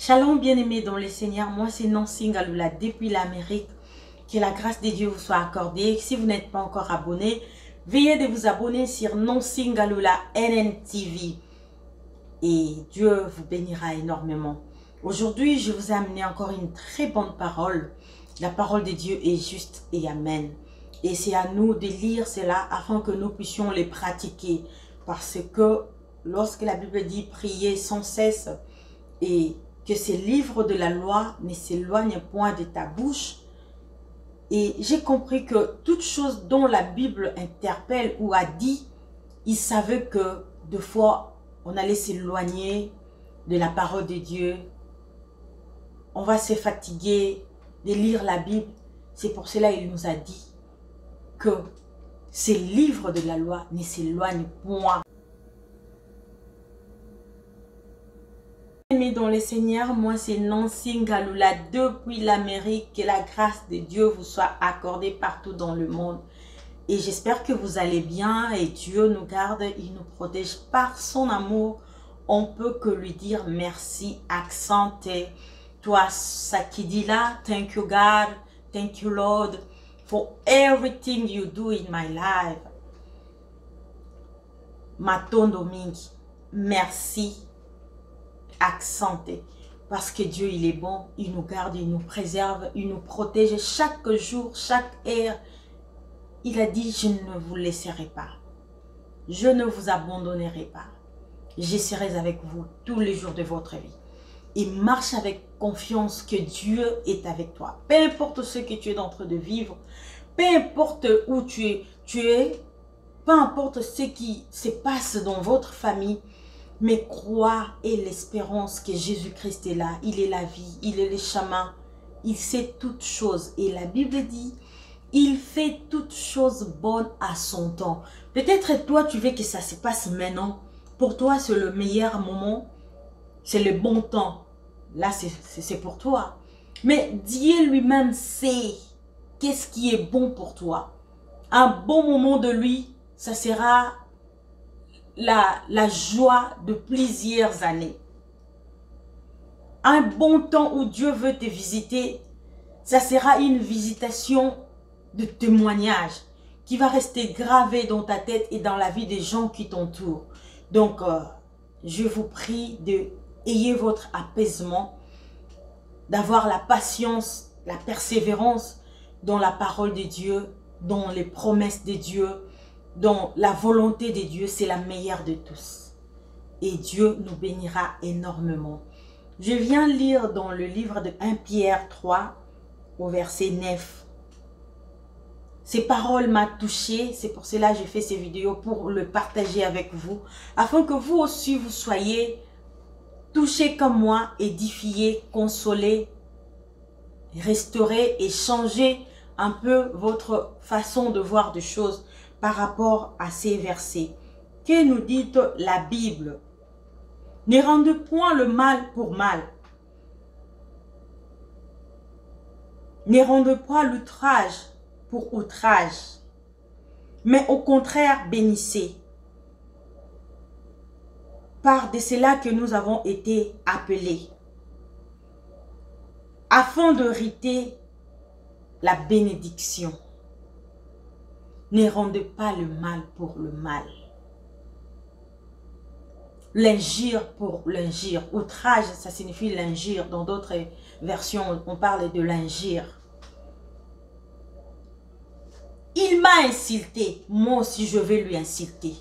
Shalom bien-aimés dans le Seigneur, moi c'est Nancy Ngaloula depuis l'Amérique. Que la grâce de Dieu vous soit accordée. Si vous n'êtes pas encore abonné, veuillez de vous abonner sur Nancy Ngaloula NNTV et Dieu vous bénira énormément. Aujourd'hui, je vous ai amené encore une très bonne parole. La parole de Dieu est juste et amen. Et c'est à nous de lire cela afin que nous puissions les pratiquer. Parce que lorsque la Bible dit prier sans cesse et que ces livres de la loi ne s'éloignent point de ta bouche. Et j'ai compris que toute chose dont la Bible interpelle ou a dit, il savait que des fois, on allait s'éloigner de la parole de Dieu. On va se fatiguer de lire la Bible. C'est pour cela qu'il nous a dit que ces livres de la loi ne s'éloignent point. Amis dans le Seigneur, moi c'est Nancy Ngaloula depuis l'Amérique. Que la grâce de Dieu vous soit accordée partout dans le monde. Et j'espère que vous allez bien et Dieu nous garde, il nous protège par son amour. On peut que lui dire merci, accenté. Toi, ça qui dit là, thank you God, thank you Lord, for everything you do in my life. Matondo mingi, merci. Accenté parce que Dieu il est bon, il nous garde, il nous préserve, il nous protège chaque jour, chaque heure. Il a dit je ne vous laisserai pas, je ne vous abandonnerai pas, je serai avec vous tous les jours de votre vie. Et marche avec confiance que Dieu est avec toi, peu importe ce que tu es en train de vivre, peu importe où tu es, peu importe ce qui se passe dans votre famille. Mais crois et l'espérance que Jésus-Christ est là. Il est la vie, il est le chemin. Il sait toutes choses. Et la Bible dit, il fait toutes choses bonnes à son temps. Peut-être toi, tu veux que ça se passe maintenant. Pour toi, c'est le meilleur moment. C'est le bon temps. Là, c'est pour toi. Mais Dieu lui-même sait qu'est-ce qui est bon pour toi. Un bon moment de lui, ça sera la joie de plusieurs années. Un bon temps où Dieu veut te visiter, ça sera une visitation de témoignage qui va rester gravée dans ta tête et dans la vie des gens qui t'entourent. Donc, je vous prie d'ayez votre apaisement, d'avoir la patience, la persévérance dans la parole de Dieu, dans les promesses de Dieu, donc, la volonté de Dieu, c'est la meilleure de tous. Et Dieu nous bénira énormément. Je viens lire dans le livre de 1 Pierre 3, au verset 9. Ces paroles m'ont touché, c'est pour cela que j'ai fait ces vidéos, pour le partager avec vous, afin que vous aussi, vous soyez touchés comme moi, édifiés, consolés, restaurés et changez un peu votre façon de voir des choses par rapport à ces versets. Que nous dit la Bible? Ne rendez point le mal pour mal. Ne rendez point l'outrage pour outrage. Mais au contraire, bénissez. Par de cela que nous avons été appelés. Afin de hériter la bénédiction. Ne rendez pas le mal pour le mal. L'injure pour l'injure. Outrage, ça signifie l'injure. Dans d'autres versions, on parle de l'injure. Il m'a insulté. Moi aussi, je vais lui insulter.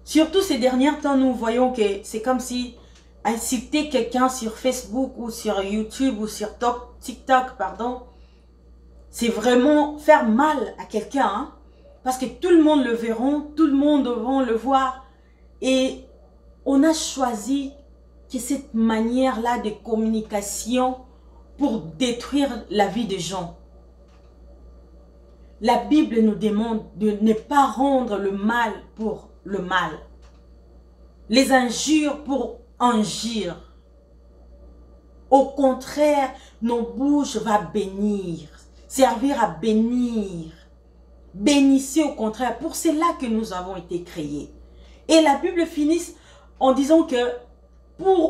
Surtout ces derniers temps, nous voyons que c'est comme si insulter quelqu'un sur Facebook ou sur YouTube ou sur TikTok, pardon, c'est vraiment faire mal à quelqu'un, hein? Parce que tout le monde le verra, tout le monde va le voir. Et on a choisi que cette manière-là de communication pour détruire la vie des gens. La Bible nous demande de ne pas rendre le mal pour le mal. Les injures pour injure. Au contraire, nos bouches vont bénir, servir à bénir. Bénissez au contraire, pour cela que nous avons été créés. Et la Bible finit en disant que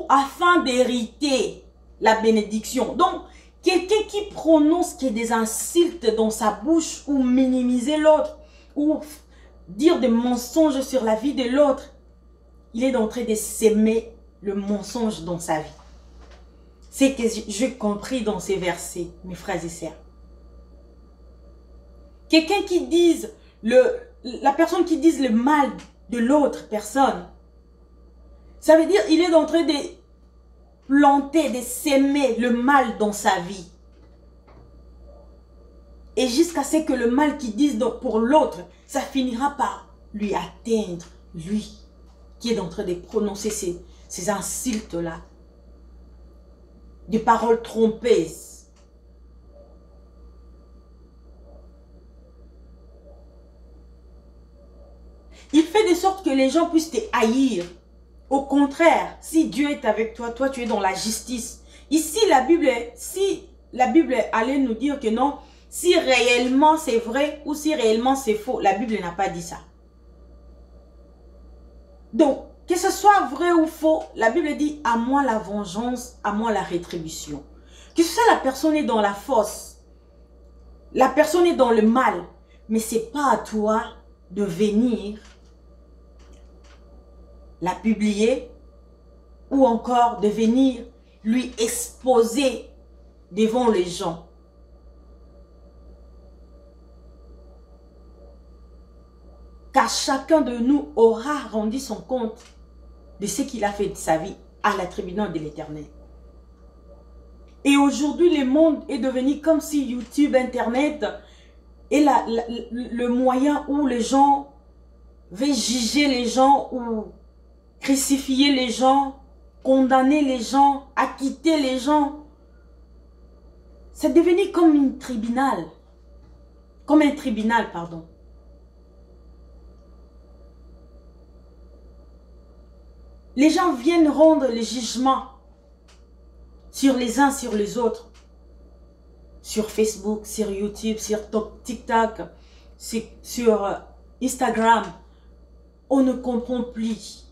afin d'hériter la bénédiction. Donc, quelqu'un qui prononce qui est des insultes dans sa bouche ou minimiser l'autre ou dire des mensonges sur la vie de l'autre, il est en train de s'aimer le mensonge dans sa vie. C'est que j'ai compris dans ces versets, mes frères et sœurs. Quelqu'un qui dise, la personne qui dise le mal de l'autre personne, ça veut dire il est en train de planter, de s'aimer le mal dans sa vie. Et jusqu'à ce que le mal qu'il dise pour l'autre, ça finira par lui atteindre, lui, qui est en train de prononcer ces insultes-là. Des paroles trompeuses. Il fait de sorte que les gens puissent te haïr. Au contraire, si Dieu est avec toi, toi tu es dans la justice. Ici, si la Bible allait nous dire que non, si réellement c'est vrai ou si réellement c'est faux, la Bible n'a pas dit ça. Donc, que ce soit vrai ou faux, la Bible dit à moi la vengeance, à moi la rétribution. Que ce soit la personne est dans la fosse, la personne est dans le mal, mais c'est pas à toi de venir la publier ou encore de venir lui exposer devant les gens. Car chacun de nous aura rendu son compte de ce qu'il a fait de sa vie à la tribunal de l'Éternel. Et aujourd'hui, le monde est devenu comme si YouTube, Internet est le moyen où les gens veulent juger les gens ou crucifier les gens, condamner les gens, acquitter les gens. C'est devenu comme un tribunal. Comme un tribunal, pardon. Les gens viennent rendre le jugement sur les uns, sur les autres. Sur Facebook, sur YouTube, sur TikTok, sur Instagram. On ne comprend plus.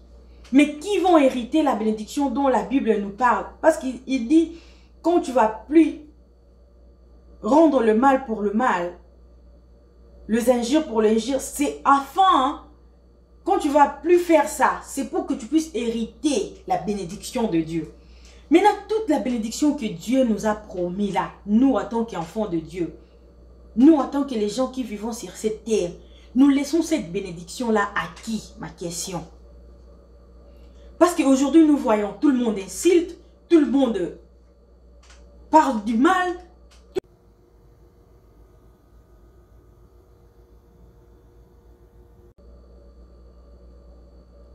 Mais qui vont hériter la bénédiction dont la Bible nous parle? Parce qu'il dit, quand tu vas plus rendre le mal pour le mal, les injures pour l'injure, c'est afin, quand tu vas plus faire ça, c'est pour que tu puisses hériter la bénédiction de Dieu. Maintenant, toute la bénédiction que Dieu nous a promis là, nous en tant qu'enfants de Dieu, nous en tant que les gens qui vivons sur cette terre, nous laissons cette bénédiction-là à qui? Ma question. Parce qu'aujourd'hui, nous voyons tout le monde insulte, tout le monde parle du mal.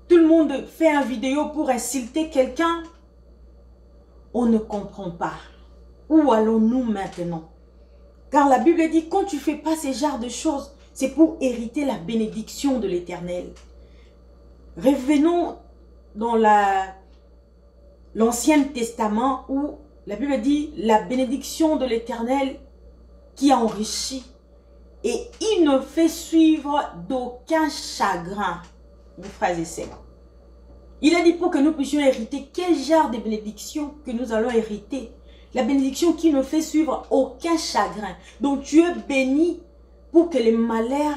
Tout le monde fait une vidéo pour insulter quelqu'un. On ne comprend pas. Où allons-nous maintenant? Car la Bible dit, quand tu ne fais pas ce genre de choses, c'est pour hériter la bénédiction de l'Éternel. Revenons dans l'Ancien Testament où la Bible dit la bénédiction de l'Éternel qui enrichit et il ne fait suivre d'aucun chagrin, mes frères et sœurs. Il a dit pour que nous puissions hériter quel genre de bénédiction que nous allons hériter. La bénédiction qui ne fait suivre aucun chagrin. Donc tu es béni pour que les malheurs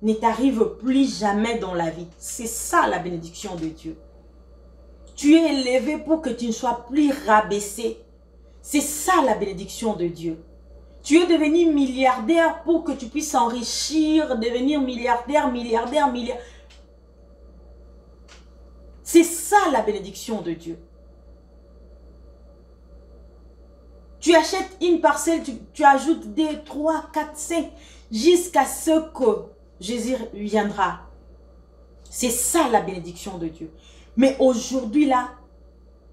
ne t'arrivent plus jamais dans la vie. C'est ça la bénédiction de Dieu. Tu es élevé pour que tu ne sois plus rabaissé. C'est ça la bénédiction de Dieu. Tu es devenu milliardaire pour que tu puisses enrichir, devenir milliardaire. C'est ça la bénédiction de Dieu. Tu achètes une parcelle, tu ajoutes 2, 3, 4, 5, jusqu'à ce que Jésus viendra. C'est ça la bénédiction de Dieu. Mais aujourd'hui là,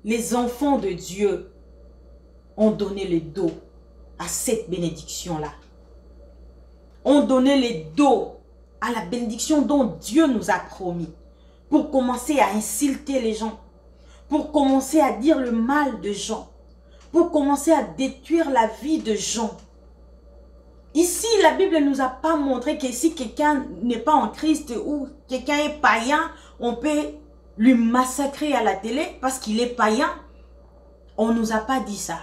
les enfants de Dieu ont donné le dos à cette bénédiction-là. Ont donné le dos à la bénédiction dont Dieu nous a promis. Pour commencer à insulter les gens. Pour commencer à dire le mal de gens. Pour commencer à détruire la vie de gens. Ici, la Bible ne nous a pas montré que si quelqu'un n'est pas en Christ ou quelqu'un est païen, on peut lui massacrer à la télé parce qu'il est païen. On ne nous a pas dit ça.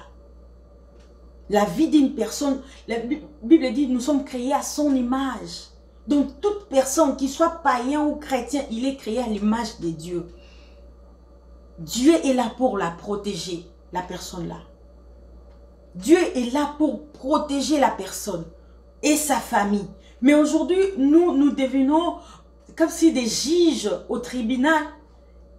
La vie d'une personne, la Bible dit, nous sommes créés à son image. Donc, toute personne, qui soit païen ou chrétien, il est créé à l'image de Dieu. Dieu est là pour la protéger, la personne là. Dieu est là pour protéger la personne et sa famille. Mais aujourd'hui, nous devenons comme si des juges au tribunal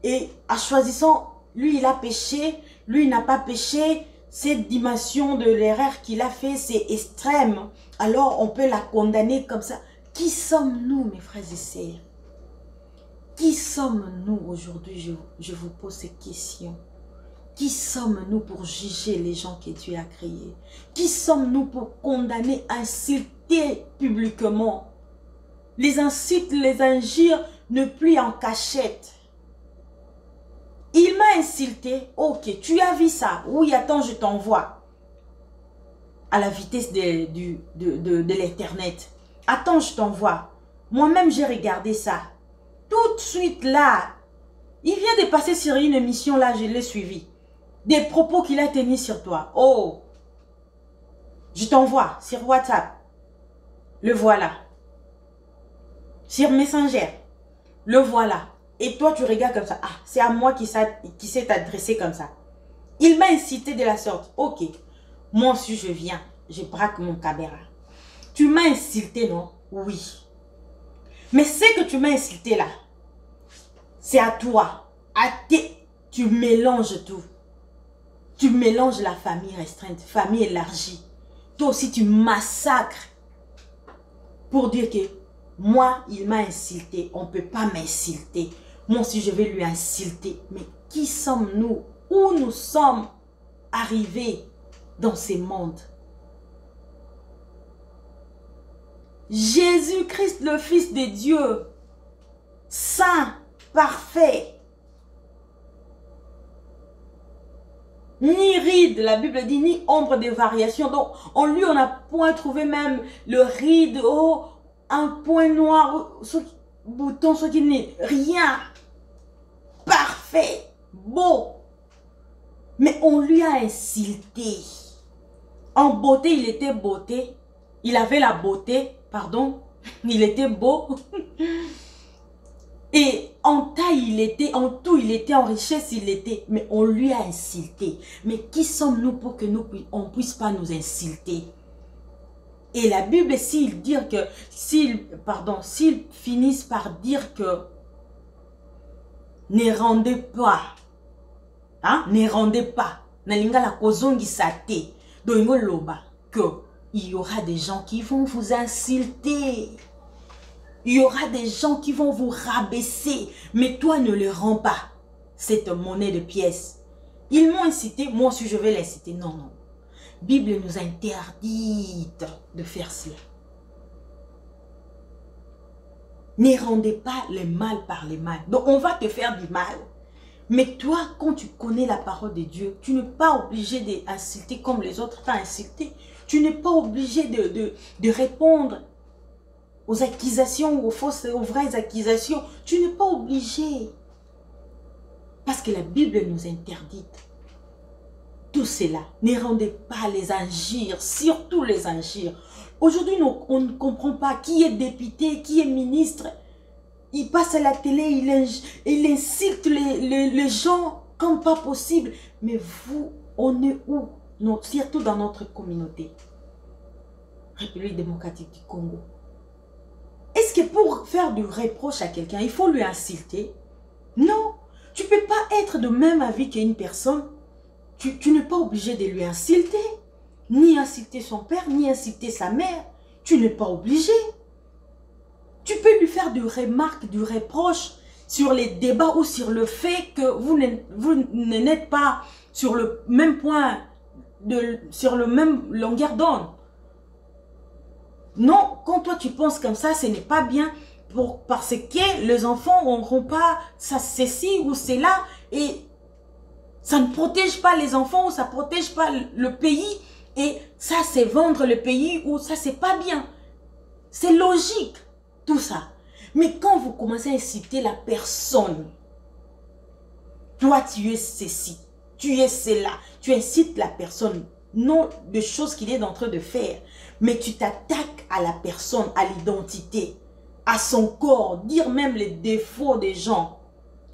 et en choisissant, lui il a péché, lui il n'a pas péché, cette dimension de l'erreur qu'il a fait, c'est extrême. Alors on peut la condamner comme ça. Qui sommes-nous, mes frères et sœurs? Qui sommes-nous aujourd'hui? Je vous pose ces questions. Qui sommes-nous pour juger les gens que Dieu a créés? Qui sommes-nous pour condamner, insulter publiquement? Les insultes, les injures ne plus en cachette. Il m'a insulté. Ok, tu as vu ça. Oui, attends, je t'envoie. À la vitesse de l'Internet. Attends, je t'envoie. Moi-même, j'ai regardé ça. Tout de suite là, il vient de passer sur une émission là, je l'ai suivi. Des propos qu'il a tenus sur toi. Oh, je t'envoie sur WhatsApp. Le voilà. Sur Messenger. Le voilà. Et toi, tu regardes comme ça. Ah, c'est à moi qui s'est adressé comme ça. Il m'a incité de la sorte. Ok. Moi aussi, je viens. Je braque mon caméra. Tu m'as insulté, non? Oui. Mais ce que tu m'as insulté là, c'est à toi. Tu mélanges tout. Tu mélanges la famille restreinte, famille élargie. Toi aussi, tu massacres pour dire que moi, il m'a insulté. On ne peut pas m'insulter. Moi aussi, je vais lui insulter. Mais qui sommes-nous? Où nous sommes arrivés dans ce monde? Jésus-Christ, le Fils de Dieu, saint, parfait, ni ride, la Bible dit, ni ombre de variation. Donc, en lui, on n'a point trouvé même le ride, oh, un point noir, ce bouton, ce qui n'est rien. Parfait, beau. Mais on lui a insulté. En beauté, il était beauté. Il avait la beauté, pardon. Il était beau. Et en taille, il était, en tout, il était, en richesse, il était. Mais on lui a insulté. Mais qui sommes-nous pour que on ne puisse pas nous insulter? Et la Bible, s'ils finissent par dire que ne rendez pas, hein, ne rendez pas, nalinga la kozongi sate, doingo loba, que il y aura des gens qui vont vous insulter. Il y aura des gens qui vont vous rabaisser. Mais toi, ne le rends pas cette monnaie de pièces. Ils m'ont incité, moi aussi je vais l'inciter. Non, non. Bible nous interdit de faire cela. Ne rendez pas le mal par le mal. Donc on va te faire du mal. Mais toi, quand tu connais la parole de Dieu, tu n'es pas obligé d'insulter comme les autres t'ont insulté. Tu n'es pas obligé de répondre aux accusations, aux fausses, aux vraies accusations. Tu n'es pas obligé. Parce que la Bible nous interdit tout cela. Ne rendez pas les injures, surtout les injures. Aujourd'hui, on ne comprend pas qui est député, qui est ministre. Il passe à la télé, il incite les gens comme pas possible. Mais vous, on est où? Non, surtout dans notre communauté. République démocratique du Congo. Est-ce que pour faire du reproche à quelqu'un, il faut lui insulter? Non. Tu ne peux pas être de même avis qu'une personne. Tu n'es pas obligé de lui insulter. Ni insulter son père, ni insulter sa mère. Tu n'es pas obligé. Tu peux lui faire des remarques, du reproche sur les débats ou sur le fait que vous n'êtes pas sur le même point, sur le même longueur d'onde. Non, quand toi tu penses comme ça, ce n'est pas bien parce que les enfants n'auront pas ça, ceci ou cela et ça ne protège pas les enfants ou ça ne protège pas le pays et ça c'est vendre le pays ou ça c'est pas bien. C'est logique tout ça. Mais quand vous commencez à inciter la personne, toi tu es ceci, tu es cela. Tu incites la personne, non de choses qu'il est en train de faire, mais tu t'attaques à la personne, à l'identité, à son corps, dire même les défauts des gens.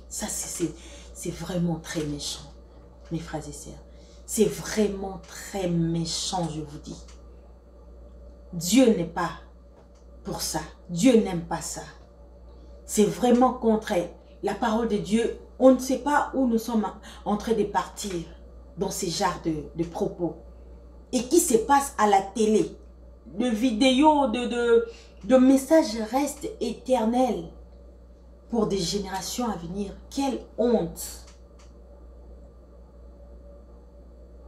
Ça, c'est vraiment très méchant, mes frères et sœurs. C'est vraiment très méchant, je vous dis. Dieu n'est pas pour ça. Dieu n'aime pas ça. C'est vraiment contraire. La parole de Dieu, on ne sait pas où nous sommes en train de partir dans ces genres de propos. Et qui se passe à la télé, de vidéos, de messages restent éternels pour des générations à venir. Quelle honte!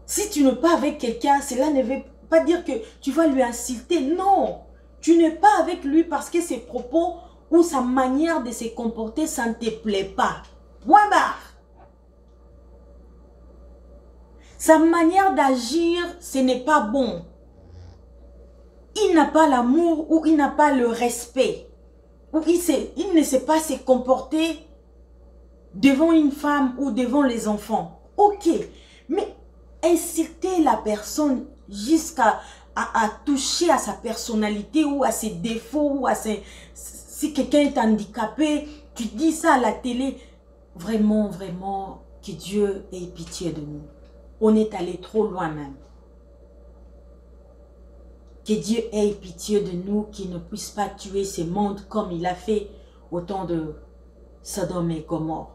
Si tu n'es pas avec quelqu'un, cela ne veut pas dire que tu vas lui insulter. Non! Tu n'es pas avec lui parce que ses propos ou sa manière de se comporter, ça ne te plaît pas. Point barre. Sa manière d'agir, ce n'est pas bon. Il n'a pas l'amour ou il n'a pas le respect. Ou il ne sait pas se comporter devant une femme ou devant les enfants. Ok, mais insulter la personne jusqu'à toucher à sa personnalité ou à ses défauts ou à ses... Si quelqu'un est handicapé, tu dis ça à la télé. Vraiment, vraiment, que Dieu ait pitié de nous. On est allé trop loin même. Que Dieu ait pitié de nous, qu'il ne puisse pas tuer ce monde comme il a fait au temps de Sodome et Gomorrhe.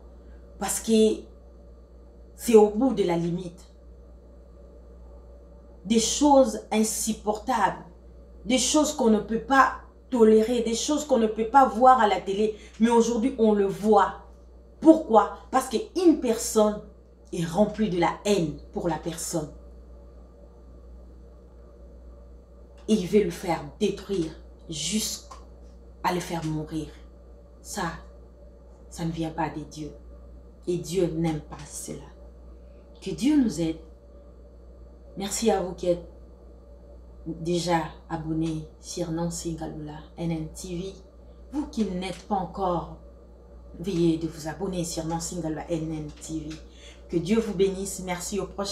Parce que c'est au bout de la limite. Des choses insupportables, des choses qu'on ne peut pas tolérer, des choses qu'on ne peut pas voir à la télé, mais aujourd'hui on le voit. Pourquoi? Parce qu'une personne est remplie de la haine pour la personne. Et il veut le faire détruire jusqu'à le faire mourir. Ça ne vient pas de Dieu. Et Dieu n'aime pas cela. Que Dieu nous aide. Merci à vous qui êtes déjà abonnés sur Nancy Ngaloula NNTV. Vous qui n'êtes pas encore, veuillez de vous abonner sur Nancy Ngaloula NNTV. Que Dieu vous bénisse. Merci au prochain.